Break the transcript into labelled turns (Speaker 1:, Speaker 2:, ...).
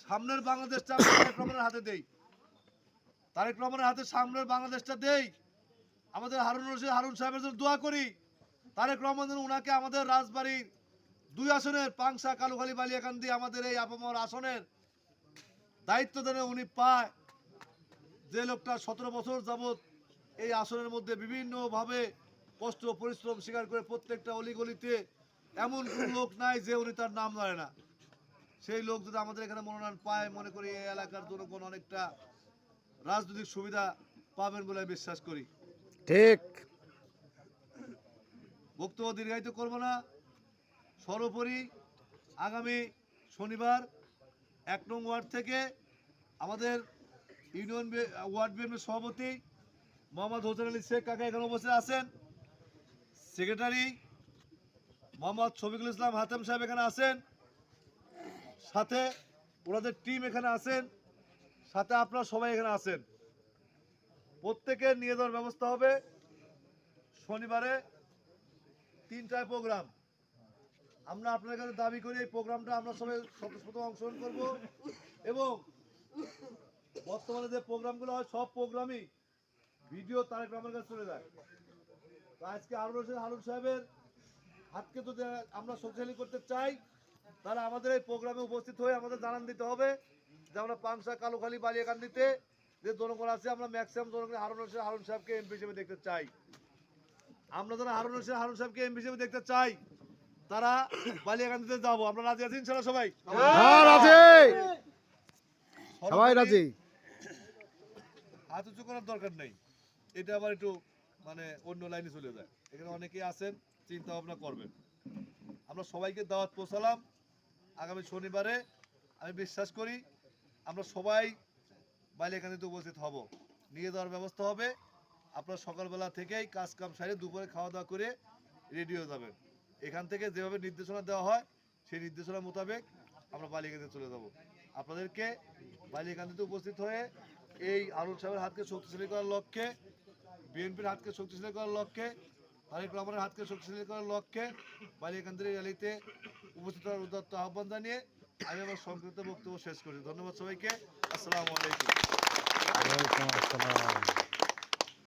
Speaker 1: সামনের বাংলাদেশটা আমরা তারেক রহমানের হাতে দেই, তারেক রহমানের হাতে সামনের বাংলাদেশটা দেই। আমাদের হারুন সাহেবের জন্য দোয়া করি, তারেক রহমান যেন উনাকে আমাদের রাজবাড়ির 2 আসনের পাংশা, কালুখালী, বালিয়াকান্দি আমাদের এই আপামর আসনের দায়িত্ব যেন উনি পায়। যে লোকটা 17 বছর যাবৎ এই আসনের মধ্যে বিভিন্নভাবে কষ্ট পরিশ্রম স্বীকার করে প্রত্যেকটা অলিগলিতে এমন কোন লোক নাই যে উনি তার নাম জানে না। সেই লোক যদি আমাদের এখানে মনোনয়ন পায়, মনে করি এই এলাকার জনগণ অনেকটা রাজনৈতিক সুবিধা পাবেন বলে বিশ্বাস করি।
Speaker 2: ঠিক।
Speaker 1: বক্তব্য দীর্ঘায়িত করব না। সর্বোপরি আগামী শনিবার 1 নং ওয়ার্ড থেকে আমাদের ইউনিয়ন ওয়ার্ড বিএনপির সভাপতি মোহাম্মদ হোসেন আলী শেখ কাকা এখানে উপস্থিত আছেন, সেক্রেটারি মোহাম্মদ শফিকুল ইসলাম হাতেম সাহেব এখানে আছেন, সাথে ওনাদের টিম এখানে আছেন, সাথে আপনারা সবাই এখানে আছেন। প্রত্যেকের নিয়ে যাওয়ার ব্যবস্থা হবে। শনিবারে 3টায় প্রোগ্রাম। আমরা আপনাদের কাছে দাবি করি এই প্রোগ্রামটা আমরা সবাই স্বতঃস্ফূর্ত অংশগ্রহণ করব এবং বর্তমানে যে প্রোগ্রামগুলো হয় সব প্রোগ্রামই ভিডিও তারেক রহমানের কাছে চলে যায়। তো আজকে হারুন সাহেবের হাতকে যদি আমরা শক্তিশালী করতে চাই, তাহলে আমাদের এই প্রোগ্রামে উপস্থিত হয়ে আমাদের জানান দিতে হবে যে আমরা পাংশা, কালুখালী, বালিয়াকান্দিতে যে জনগণ আছে আমরা ম্যাক্সিমাম জনগণ হারুন সাহেবকে এমপি হিসেবে দেখতে চাই। আমরা যারা হারুন সাহেবকে এমপি হিসেবে দেখতে চাই তারা বালিয়াকান্দিতে যাবো। আমরা রাজি আছি ইনশাআল্লাহ? সবাই
Speaker 2: সবাই রাজি।
Speaker 1: হাত উঁচু করার দরকার নেই, এটা আবার একটু মানে অন্য লাইনে চলে যায়। এখানে অনেকেই আছেন, চিন্তা ভাবনা করবেন। আমরা সবাইকে দাওয়াত পৌঁছালাম আগামী শনিবারে। আমি বিশ্বাস করি আমরা সবাই বালিয়াকান্দিতে উপস্থিত হব, নিয়ে যাওয়ার ব্যবস্থা হবে। আপনার সকালবেলা থেকেই কাজ কাম সারিয়ে দুপুরে খাওয়া দাওয়া করে রেডি হয়ে যাবেন। এখান থেকে যেভাবে নির্দেশনা দেওয়া হয় সেই নির্দেশনা মোতাবেক আমরা বালিয়াকান্দিতে চলে যাব। আপনাদেরকে বালিয়াকান্দিতে উপস্থিত হয়ে এই হারুন সাহেবের হাতকে শক্তিশালী করার লক্ষ্যে, বিএনপির হাতকে শক্তিশালী করার লক্ষ্যে, তারেক রহমানের হাতকে শক্তিশালী করার লক্ষ্যে বালিয়াকান্দির র্যালিতে উপস্থিত হওয়ার উদাত্ত আহ্বান জানিয়ে আমি আমার সংক্ষিপ্ত বক্তব্য শেষ করি। ধন্যবাদ সবাইকে। আসসালামু আলাইকুম।